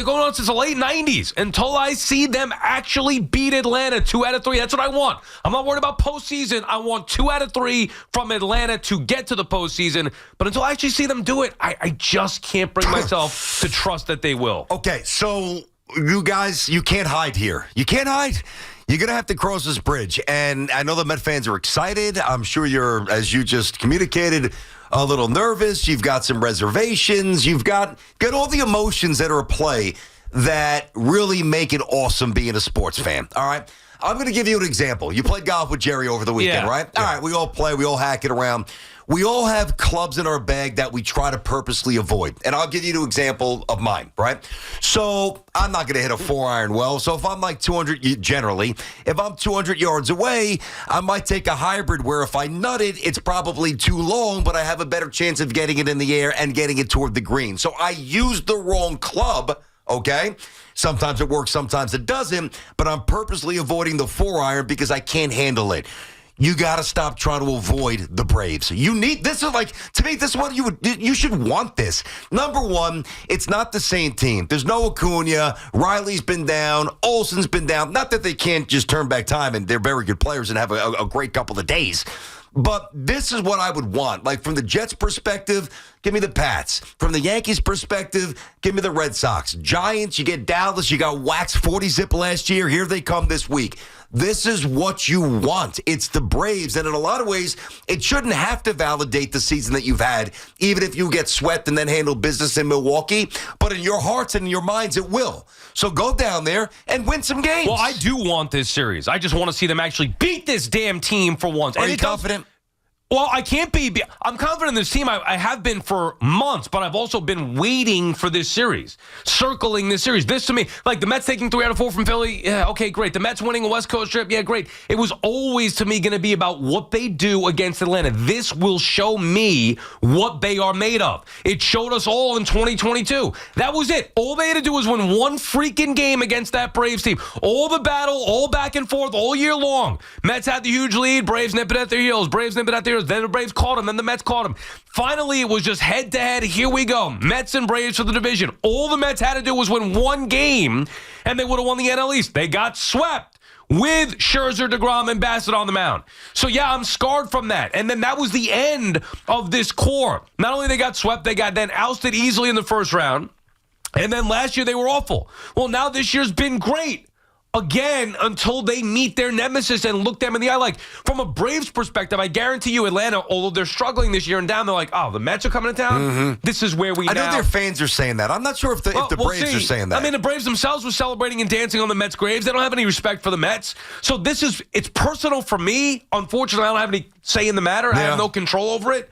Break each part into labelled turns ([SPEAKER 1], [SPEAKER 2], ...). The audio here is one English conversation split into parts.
[SPEAKER 1] going on since the late 90s. Until I see them actually beat Atlanta 2 out of 3, that's what I want. I'm not worried about postseason. I want 2 out of 3 from Atlanta to get to the postseason. But until I actually see them do it, I just can't bring myself to trust that they will.
[SPEAKER 2] Okay, so you guys, you can't hide here. You can't hide. You're going to have to cross this bridge. And I know the Met fans are excited. I'm sure you're, as you just communicated, a little nervous. You've got some reservations. You've got all the emotions that are at play that really make it awesome being a sports fan. All right? I'm going to give you an example. You played golf with Jerry over the weekend, right? All right, we all play. We all hack it around. We all have clubs in our bag that we try to purposely avoid. And I'll give you an example of mine, right? So I'm not going to hit a 4-iron well. So if I'm like 200, generally, if I'm 200 yards away, I might take a hybrid where if I nut it, it's probably too long, but I have a better chance of getting it in the air and getting it toward the green. So I used the wrong club, okay? Sometimes it works, sometimes it doesn't, but I'm purposely avoiding the 4-iron because I can't handle it. You got to stop trying to avoid the Braves. You need, this is like, to me, this is what you should want this. Number one, it's not the same team. There's no Acuna. Riley's been down. Olsen's been down. Not that they can't just turn back time and they're very good players and have a great couple of days. But this is what I would want. Like, from the Jets' perspective, give me the Pats. From the Yankees' perspective, give me the Red Sox. Giants, you get Dallas. You got waxed 40-zip last year. Here they come this week. This is what you want. It's the Braves. And in a lot of ways, it shouldn't have to validate the season that you've had, even if you get swept and then handle business in Milwaukee. But in your hearts and in your minds, it will. So go down there and win some games.
[SPEAKER 1] Well, I do want this series. I just want to see them actually beat this damn team for once.
[SPEAKER 2] Are you confident?
[SPEAKER 1] Well, I can't be. I'm confident in this team. I have been for months, but I've also been waiting for this series, circling this series. This, to me, like the Mets taking 3 out of 4 from Philly, yeah, okay, great. The Mets winning a West Coast trip, yeah, great. It was always, to me, going to be about what they do against Atlanta. This will show me what they are made of. It showed us all in 2022. That was it. All they had to do was win one freaking game against that Braves team. All the battle, all back and forth, all year long. Mets had the huge lead. Braves nipping at their heels. Braves nipping at their heels. Then the Braves caught him. Then the Mets caught him. Finally, it was just head-to-head. Here we go. Mets and Braves for the division. All the Mets had to do was win one game, and they would have won the NL East. They got swept with Scherzer, DeGrom, and Bassett on the mound. So, yeah, I'm scarred from that. And then that was the end of this core. Not only they got swept, they got then ousted easily in the first round. And then last year, they were awful. Well, now this year's been great. Again, until they meet their nemesis and look them in the eye. Like, from a Braves perspective, I guarantee you Atlanta, although they're struggling this year and down, they're like, oh, the Mets are coming to town? Mm-hmm. This is where we
[SPEAKER 2] I know their fans are saying that. I'm not sure if the Braves are saying that.
[SPEAKER 1] I mean, the Braves themselves were celebrating and dancing on the Mets' graves. They don't have any respect for the Mets. So it's personal for me. Unfortunately, I don't have any say in the matter. Yeah. I have no control over it.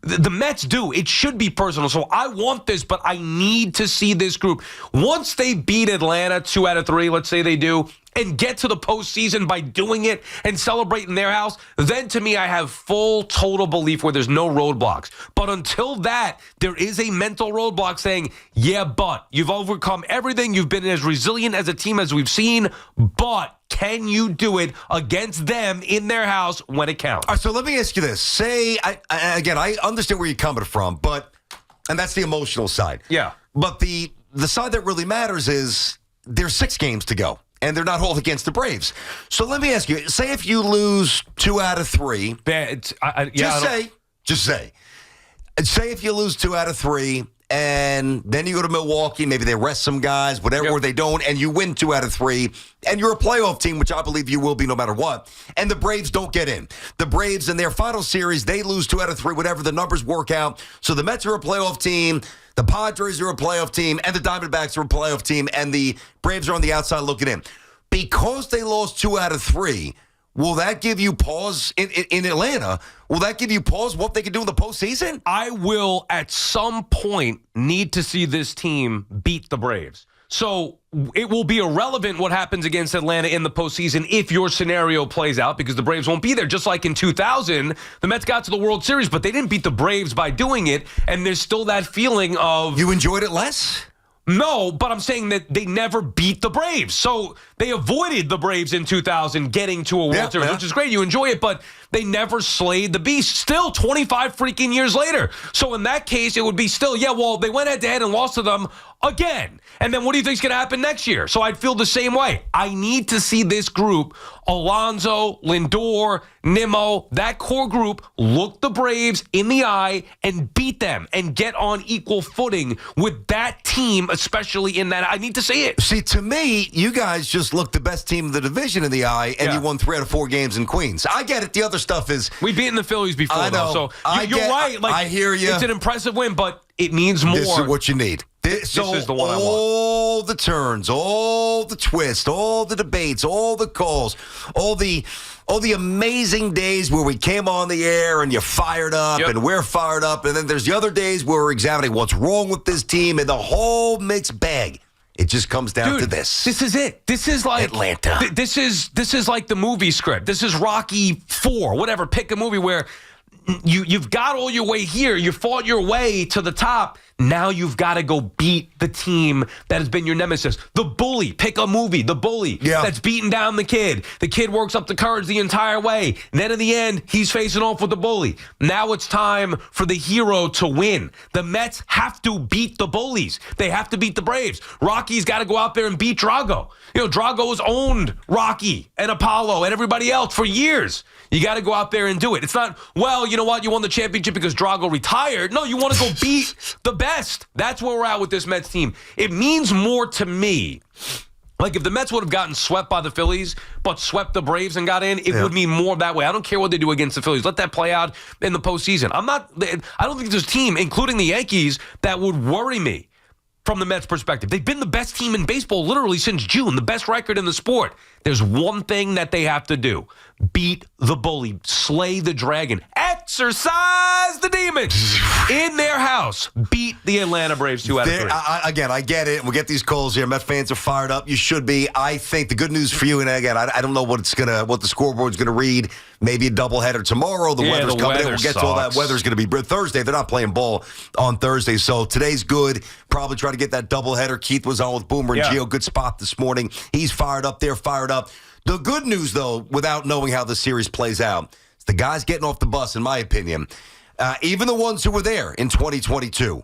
[SPEAKER 1] The Mets do. It should be personal. So I want this, but I need to see this group. Once they beat Atlanta 2 out of 3, let's say they do, and get to the postseason by doing it and celebrating their house, then to me I have full, total belief where there's no roadblocks. But until that, there is a mental roadblock saying, yeah, but you've overcome everything. You've been as resilient as a team as we've seen, but can you do it against them in their house when it counts?
[SPEAKER 2] All right, so let me ask you this. Say, I understand where you're coming from, and that's the emotional side.
[SPEAKER 1] Yeah.
[SPEAKER 2] But the side that really matters is there's 6 games to go, and they're not all against the Braves. So let me ask you, say if you lose 2 out of 3. Just say if you lose 2 out of 3, and then you go to Milwaukee, maybe they rest some guys, whatever, or they don't, and you win 2 out of 3, and you're a playoff team, which I believe you will be no matter what, and the Braves don't get in. The Braves, in their final series, they lose 2 out of 3, whatever the numbers work out. So the Mets are a playoff team, the Padres are a playoff team, and the Diamondbacks are a playoff team, and the Braves are on the outside looking in. Because they lost 2 out of 3, will that give you pause in Atlanta? Will that give you pause what they can do in the postseason?
[SPEAKER 1] I will, at some point, need to see this team beat the Braves. So it will be irrelevant what happens against Atlanta in the postseason if your scenario plays out, because the Braves won't be there. Just like in 2000, the Mets got to the World Series, but they didn't beat the Braves by doing it, and there's still that feeling of...
[SPEAKER 2] You enjoyed it less?
[SPEAKER 1] No, but I'm saying that they never beat the Braves. So they avoided the Braves in 2000 getting to a World Series, which is great. You enjoy it, but they never slayed the beast. Still 25 freaking years later. So in that case, it would be still, they went head-to-head and lost to them again. And then what do you think is going to happen next year? So I'd feel the same way. I need to see this group, Alonso, Lindor, Nimmo, that core group, look the Braves in the eye and beat them and get on equal footing with that team, especially in that. I need to see it.
[SPEAKER 2] See, to me, you guys just look the best team of the division in the eye, and you won 3 out of 4 games in Queens. I get it. The other stuff is...
[SPEAKER 1] We've beaten the Phillies before,
[SPEAKER 2] I know.
[SPEAKER 1] though. So you're right. Like,
[SPEAKER 2] I hear you.
[SPEAKER 1] It's an impressive win, but it means more.
[SPEAKER 2] This is what you need.
[SPEAKER 1] This is the one I want.
[SPEAKER 2] All the turns, all the twists, all the debates, all the calls, all the amazing days where we came on the air and you're fired up and we're fired up, and then there's the other days where we're examining what's wrong with this team and the whole mixed bag. It just comes down to this.
[SPEAKER 1] This is it. This is like
[SPEAKER 2] Atlanta.
[SPEAKER 1] This is like the movie script. This is Rocky 4, whatever. Pick a movie where you've got all your way here. You fought your way to the top. Now you've got to go beat the team that has been your nemesis. The bully. Pick a movie. The bully that's beating down the kid. The kid works up the courage the entire way. And then in the end, he's facing off with the bully. Now it's time for the hero to win. The Mets have to beat the bullies. They have to beat the Braves. Rocky's got to go out there and beat Drago. You know, Drago's owned Rocky and Apollo and everybody else for years. You got to go out there and do it. It's not, well, you know what? You won the championship because Drago retired. No, you want to go beat the best. That's where we're at with this Mets team. It means more to me. Like if the Mets would have gotten swept by the Phillies, but swept the Braves and got in, it would mean more that way. I don't care what they do against the Phillies. Let that play out in the postseason. I don't think there's a team, including the Yankees, that would worry me from the Mets' perspective. They've been the best team in baseball literally since June, the best record in the sport. There's one thing that they have to do. Beat the bully. Slay the dragon. Exercise the demons in their house. Beat the Atlanta Braves 2 out of 3.
[SPEAKER 2] Again, I get it. We get these calls here. Met fans are fired up. You should be. I think the good news for you, and again, I don't know what the scoreboard's going to read. Maybe a doubleheader tomorrow. The weather's coming in. We'll get to all that. Weather's going to be Thursday. They're not playing ball on Thursday, so today's good. Probably try to get that doubleheader. Keith was on with Boomer and Gio. Good spot this morning. He's fired up. They're fired up. The good news, though, without knowing how the series plays out, is the guys getting off the bus, in my opinion, even the ones who were there in 2022,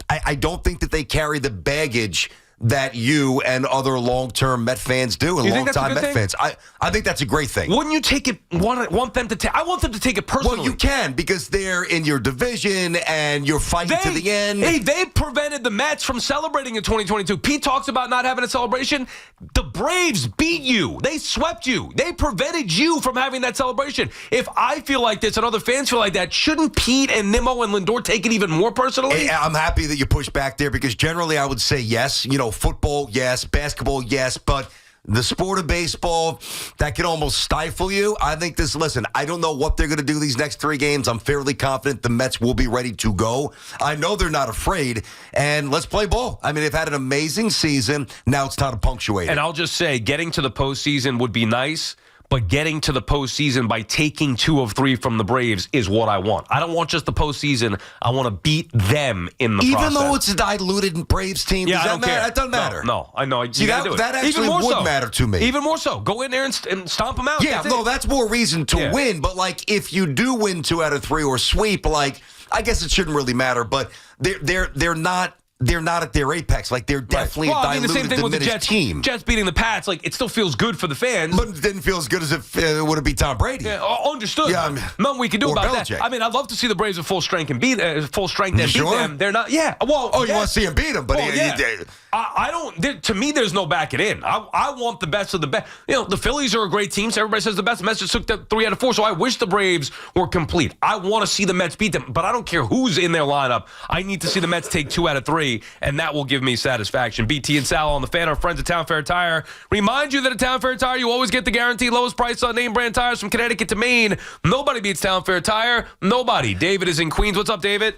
[SPEAKER 2] I don't think that they carry the baggage that you and other long-term Met fans do, and long-time Met fans. I think that's a great thing.
[SPEAKER 1] Wouldn't you take it? Want them to take? I want them to take it personally.
[SPEAKER 2] Well, you can, because they're in your division and you're fighting to the end.
[SPEAKER 1] Hey, they prevented the Mets from celebrating in 2022. Pete talks about not having a celebration. The Braves beat you. They swept you. They prevented you from having that celebration. If I feel like this and other fans feel like that, shouldn't Pete and Nimmo and Lindor take it even more personally?
[SPEAKER 2] I'm happy that you push back there, because generally I would say yes. You know, football, yes. Basketball, yes. But the sport of baseball, that can almost stifle you. I think listen, I don't know what they're going to do these next 3 games. I'm fairly confident the Mets will be ready to go. I know they're not afraid, and let's play ball. I mean, they've had an amazing season. Now it's time to punctuate it.
[SPEAKER 1] And I'll just say, getting to the postseason would be nice, but getting to the postseason by taking 2 of 3 from the Braves is what I want. I don't want just the postseason. I want to beat them in the process.
[SPEAKER 2] Even though it's a diluted Braves team,
[SPEAKER 1] I
[SPEAKER 2] don't care. It doesn't matter.
[SPEAKER 1] No, I know.
[SPEAKER 2] See, that actually would matter to me.
[SPEAKER 1] Even more so. Go in there and stomp them out.
[SPEAKER 2] Yeah, that's more reason to win. But, like, if you do win 2 out of 3 or sweep, like, I guess it shouldn't really matter. But they're not. They're not at their apex. Like, they're definitely a diluted,
[SPEAKER 1] the same thing with the
[SPEAKER 2] diminished team.
[SPEAKER 1] Jets beating the Pats, like, it still feels good for the fans.
[SPEAKER 2] But it didn't feel as good as if it would have beat Tom Brady.
[SPEAKER 1] Yeah, understood.
[SPEAKER 2] Yeah,
[SPEAKER 1] nothing we can do about
[SPEAKER 2] Belichick.
[SPEAKER 1] that. I mean, I'd love to see the Braves at full strength and beat them. They're not. Yeah. Well.
[SPEAKER 2] You want to see him beat them, but
[SPEAKER 1] I don't. To me, there's no backing in. I want the best of the best. You know, the Phillies are a great team, so everybody says the best. The Mets just took that 3 out of 4, so I wish the Braves were complete. I want to see the Mets beat them, but I don't care who's in their lineup. I need to see the Mets take 2 out of 3, and that will give me satisfaction. BT and Sal on the Fan, our friends at Town Fair Tire. Remind you that at Town Fair Tire, you always get the guaranteed lowest price on name brand tires from Connecticut to Maine. Nobody beats Town Fair Tire. Nobody. David is in Queens. What's up, David?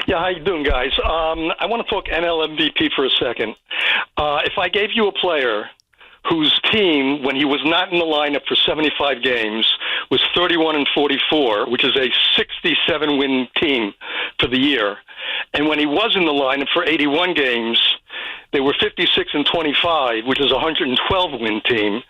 [SPEAKER 3] Yeah, how you doing, guys? I want to talk NL MVP for a second. If I gave you a player whose team, when he was not in the lineup for 75 games, was 31-44, which is a 67-win team for the year, and when he was in the lineup for 81 games, they were 56-25, which is a 112-win team.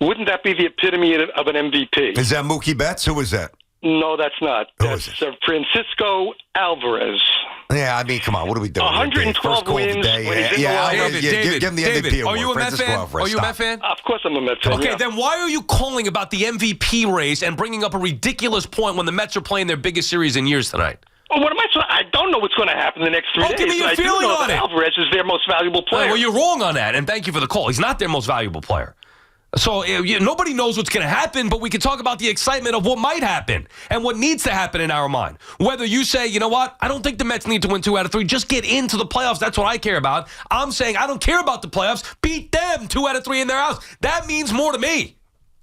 [SPEAKER 3] Wouldn't that be the epitome of an MVP?
[SPEAKER 2] Is that Mookie Betts? Who is that?
[SPEAKER 3] No, that's not.
[SPEAKER 2] Who
[SPEAKER 3] that's
[SPEAKER 2] is it?
[SPEAKER 3] Francisco Alvarez.
[SPEAKER 2] Yeah, I mean, come on. What are we doing?
[SPEAKER 3] 112
[SPEAKER 2] First call of the
[SPEAKER 3] wins
[SPEAKER 2] day.
[SPEAKER 3] when he's in the
[SPEAKER 2] Yeah,
[SPEAKER 3] lineup.
[SPEAKER 2] give him the MVP award.
[SPEAKER 1] Are you a Met
[SPEAKER 2] Francisco
[SPEAKER 1] fan?
[SPEAKER 2] Alvarez,
[SPEAKER 1] Are you a Met
[SPEAKER 2] stop.
[SPEAKER 1] fan?
[SPEAKER 3] Of course I'm a Mets fan.
[SPEAKER 1] Okay,
[SPEAKER 3] yeah.
[SPEAKER 1] then why are you calling about the MVP race and bringing up a ridiculous point when the Mets are playing their biggest series in years tonight?
[SPEAKER 3] Well, what am I don't know what's going to happen the next 3 days.
[SPEAKER 1] Give me your
[SPEAKER 3] I do
[SPEAKER 1] feeling
[SPEAKER 3] know
[SPEAKER 1] on
[SPEAKER 3] that
[SPEAKER 1] it.
[SPEAKER 3] Alvarez is their most valuable player.
[SPEAKER 1] Well, you're wrong on that, and thank you for the call. He's not their most valuable player. So nobody knows what's going to happen, but we can talk about the excitement of what might happen and what needs to happen in our mind. Whether you say, you know what, I don't think the Mets need to win 2 out of 3. Just get into the playoffs. That's what I care about. I'm saying I don't care about the playoffs. Beat them 2 out of 3 in their house. That means more to me.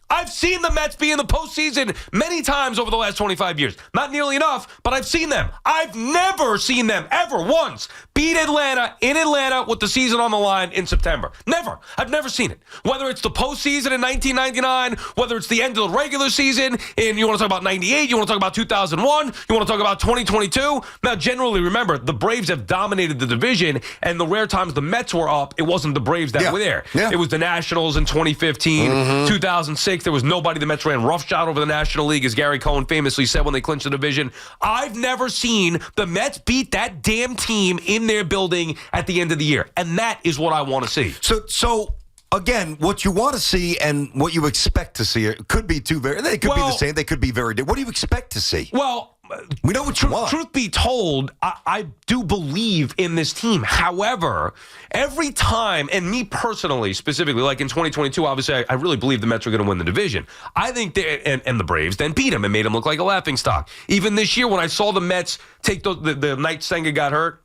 [SPEAKER 1] I've seen the Mets be in the postseason many times over the last 25 years. Not nearly enough, but I've seen them. I've never seen them ever once beat Atlanta in Atlanta with the season on the line in September. Never. I've never seen it. Whether it's the postseason in 1999, whether it's the end of the regular season, and you want to talk about 98, you want to talk about 2001, you want to talk about 2022. Now, generally, remember, the Braves have dominated the division, and the rare times the Mets were up, it wasn't the Braves that were there.
[SPEAKER 2] Yeah.
[SPEAKER 1] It was the Nationals in 2015, 2006. There was nobody. The Mets ran roughshod over the National League, as Gary Cohen famously said when they clinched the division. I've never seen the Mets beat that damn team in their building at the end of the year, and that is what I want to see.
[SPEAKER 2] So again, what you want to see and what you expect to see could be two very. They could be the same. They could be very different. What do you expect to see?
[SPEAKER 1] Well,
[SPEAKER 2] we know what you want.
[SPEAKER 1] Truth be told, I do believe in this team. However, every time, and me personally, specifically, like in 2022, obviously, I really believe the Mets are going to win the division. I think and the Braves then beat them and made them look like a laughingstock. Even this year, when I saw the Mets take the night Senga got hurt,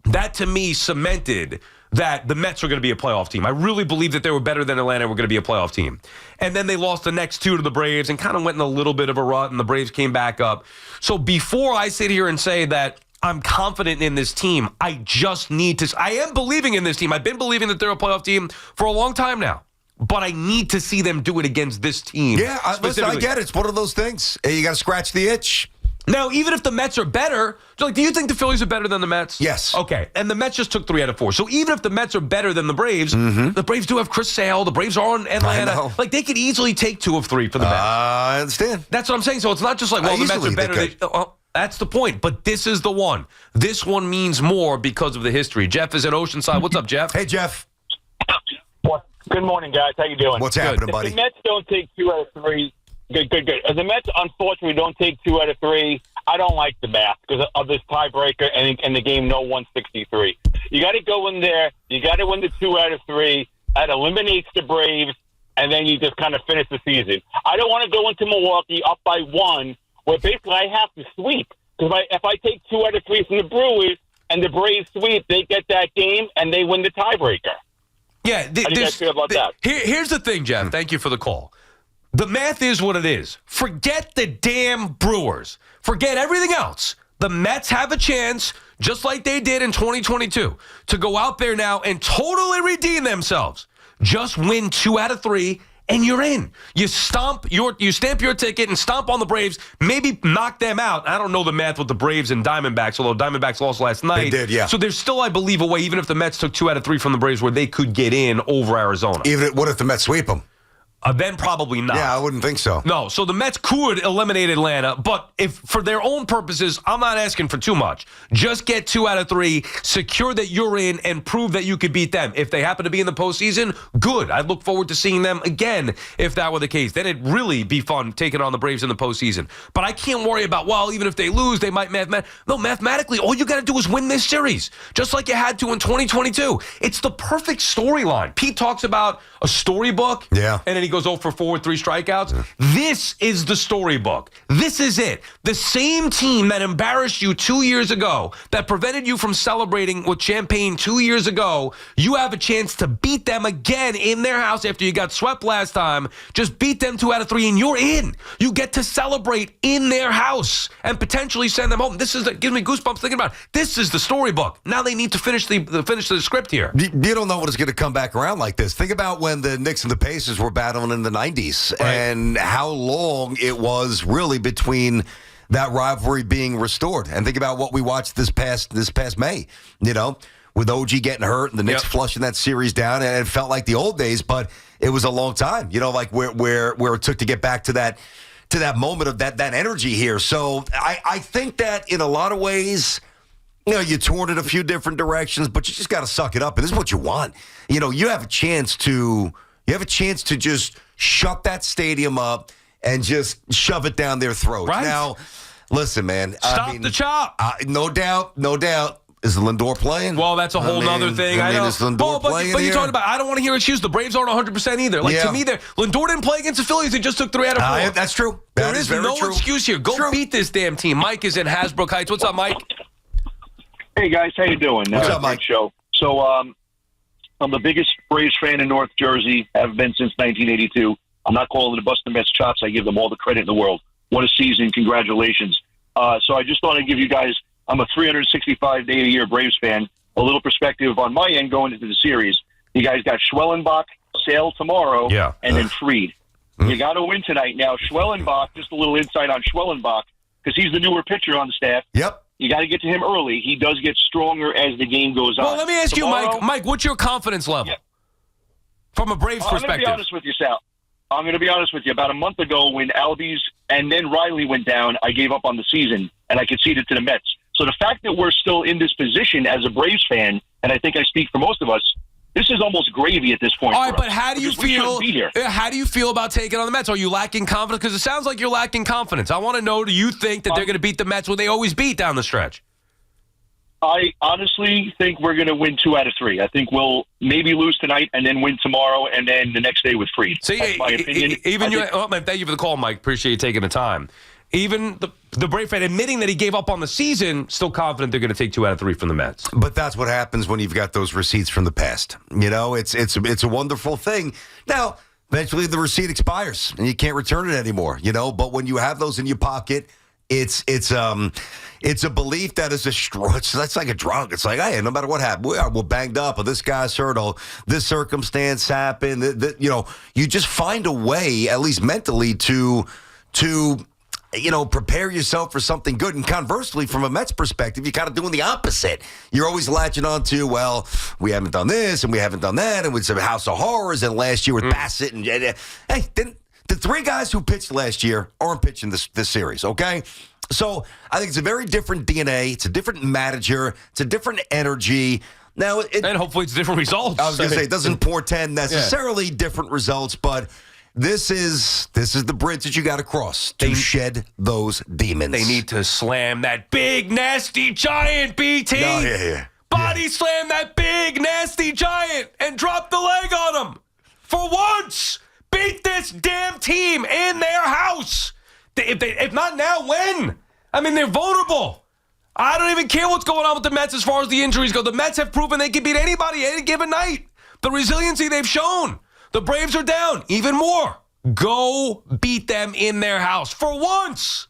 [SPEAKER 1] that to me cemented that the Mets are going to be a playoff team. I really believe that they were better than Atlanta, were going to be a playoff team. And then they lost the next 2 to the Braves and kind of went in a little bit of a rut, and the Braves came back up. So before I sit here and say that I'm confident in this team, I just need to. I am believing in this team. I've been believing that they're a playoff team for a long time now. But I need to see them do it against this team.
[SPEAKER 2] Yeah, listen, I get it. It's one of those things. You got to scratch the itch.
[SPEAKER 1] Now, even if the Mets are better, do you think the Phillies are better than the Mets?
[SPEAKER 2] Yes.
[SPEAKER 1] Okay, and the Mets just took 3 out of 4. So even if the Mets are better than the Braves, the Braves do have Chris Sale. The Braves are in Atlanta. Like, they could easily take 2 of 3 for the Mets.
[SPEAKER 2] I understand.
[SPEAKER 1] That's what I'm saying. So it's not just like, well, the Mets are better. That's the point. But this is the one. This one means more because of the history. Jeff is in Oceanside. What's up, Jeff?
[SPEAKER 2] Hey, Jeff.
[SPEAKER 4] Good morning, guys. How you doing?
[SPEAKER 2] What's happening, buddy?
[SPEAKER 4] If the Mets don't take 2 out of 3, good. If the Mets, unfortunately, don't take 2 out of 3, I don't like the math because of this tiebreaker and the game no 163. You got to go in there. You got to win the 2 out of 3. That eliminates the Braves, and then you just kind of finish the season. I don't want to go into Milwaukee up by 1, where basically I have to sweep. Because if I take 2 out of 3 from the Brewers and the Braves sweep, they get that game and they win the tiebreaker.
[SPEAKER 1] Yeah,
[SPEAKER 4] How do you guys feel about that?
[SPEAKER 1] Here's the thing, Jeff. Thank you for the call. The math is what it is. Forget the damn Brewers. Forget everything else. The Mets have a chance, just like they did in 2022, to go out there now and totally redeem themselves. Just win 2 out of 3, and you're in. You stamp your ticket and stomp on the Braves, maybe knock them out. I don't know the math with the Braves and Diamondbacks, although Diamondbacks lost last night.
[SPEAKER 2] They did, yeah.
[SPEAKER 1] So there's still, I believe, a way, even if the Mets took 2 out of 3 from the Braves, where they could get in over Arizona.
[SPEAKER 2] What if the Mets sweep them?
[SPEAKER 1] Then probably not.
[SPEAKER 2] Yeah, I wouldn't think so.
[SPEAKER 1] No, so the Mets could eliminate Atlanta, but if for their own purposes, I'm not asking for too much. Just get 2 out of 3, secure that you're in, and prove that you could beat them. If they happen to be in the postseason, good. I look forward to seeing them again if that were the case. Then it'd really be fun taking on the Braves in the postseason. But I can't worry about, well, even if they lose, they might mathematically, all you got to do is win this series, just like you had to in 2022. It's the perfect storyline. Pete talks about a storybook, and then he goes 0 for 4 with 3 strikeouts. Yeah. This is the storybook. This is it. The same team that embarrassed you 2 years ago, that prevented you from celebrating with champagne 2 years ago, you have a chance to beat them again in their house after you got swept last time. Just beat them 2 out of 3 and you're in. You get to celebrate in their house and potentially send them home. This is gives me goosebumps thinking about it. This is the storybook. Now they need to finish the script here.
[SPEAKER 2] You don't know what is going to come back around like this. Think about when the Knicks and the Pacers were battling in the 90s, right, and how long it was really between that rivalry being restored. And think about what we watched this past May, with OG getting hurt and the Knicks flushing that series down, and it felt like the old days, but it was a long time, like where it took to get back to that moment of that energy here. So I think that in a lot of ways, You toured it a few different directions, but you just got to suck it up. And this is what you want. You have a chance to just shut that stadium up and just shove it down their throats.
[SPEAKER 1] Right.
[SPEAKER 2] Now, listen, man.
[SPEAKER 1] Stop the chop.
[SPEAKER 2] No doubt. Is Lindor playing?
[SPEAKER 1] Well, that's a whole nother thing. I know.
[SPEAKER 2] Is Lindor playing
[SPEAKER 1] but
[SPEAKER 2] here?
[SPEAKER 1] you're talking about, I don't want to hear excuses. The Braves aren't 100% either. To me, Lindor didn't play against the Phillies. They just took 3 out of 4.
[SPEAKER 2] That's true.
[SPEAKER 1] There is no excuse here. Go beat this damn team. Mike is in Hasbrook Heights. What's up, Mike?
[SPEAKER 5] Hey, guys. How you doing?
[SPEAKER 2] What's up, Mike?
[SPEAKER 5] Show. So, I'm the biggest Braves fan in North Jersey. Have been since 1982. I'm not calling the Boston Mets chops. I give them all the credit in the world. What a season. Congratulations. So I just thought I'd give you guys, I'm a 365-day-a-year Braves fan. A little perspective on my end going into the series. You guys got Schwellenbach, Sale tomorrow, and then Fried. You got to win tonight. Now, Schwellenbach, just a little insight on Schwellenbach, because he's the newer pitcher on the staff.
[SPEAKER 2] Yep.
[SPEAKER 5] You got to get to him early. He does get stronger as the game goes on.
[SPEAKER 1] Well, let me ask you, Mike. Mike, what's your confidence level from a Braves perspective?
[SPEAKER 5] I'm going to be honest with you, Sal. I'm going to be honest with you. About a month ago, when Albies and then Riley went down, I gave up on the season, and I conceded to the Mets. So the fact that we're still in this position as a Braves fan, and I think I speak for most of us, this is almost gravy at this point.
[SPEAKER 1] All right, but how do you feel? How do you feel about taking on the Mets? Are you lacking confidence? Because it sounds like you're lacking confidence. I want to know: do you think that they're going to beat the Mets when they always beat down the stretch?
[SPEAKER 5] I honestly think we're going to win 2 out of 3. I think we'll maybe lose tonight and then win tomorrow and then the next day with Fried. That's my opinion.
[SPEAKER 1] Thank you for the call, Mike. Appreciate you taking the time. Even the Brave fan admitting that he gave up on the season, still confident they're going to take 2 out of 3 from the Mets.
[SPEAKER 2] But that's what happens when you've got those receipts from the past. It's a wonderful thing. Now, eventually the receipt expires and you can't return it anymore. But when you have those in your pocket, it's a belief that is that's like a drug. It's like, hey, no matter what happened, we're banged up, or this guy's hurt, or this circumstance happened. You just find a way, at least mentally, to prepare yourself for something good. And conversely, from a Mets perspective, you're kind of doing the opposite. You're always latching on to, well, we haven't done this and we haven't done that, and it's a house of horrors. And last year with Bassett and hey, the 3 guys who pitched last year aren't pitching this series, okay? So I think it's a very different DNA. It's a different manager. It's a different energy. Now,
[SPEAKER 1] and hopefully it's different results.
[SPEAKER 2] I was going to say, it doesn't portend necessarily different results, but this is the bridge that you got to cross to shed those demons.
[SPEAKER 1] They need to slam that big, nasty giant, BT. Body slam that big, nasty giant and drop the leg on him. For once, beat this damn team in their house. If not now, when? I mean, they're vulnerable. I don't even care what's going on with the Mets as far as the injuries go. The Mets have proven they can beat anybody any given night. The resiliency they've shown. The Braves are down even more. Go beat them in their house for once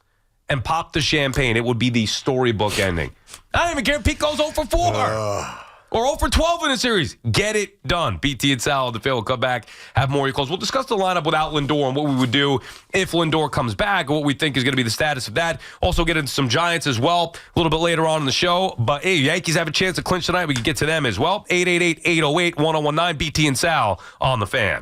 [SPEAKER 1] and pop the champagne. It would be the storybook ending. I don't even care if Pete goes 0 for 4 or 0 for 12 in a series. Get it done. BT and Sal, the Phil will come back, have more calls. We'll discuss the lineup without Lindor and what we would do if Lindor comes back, or what we think is going to be the status of that. Also get into some Giants as well a little bit later on in the show. But, hey, Yankees have a chance to clinch tonight. We can get to them as well. 888-808-1019, BT and Sal on the Fan.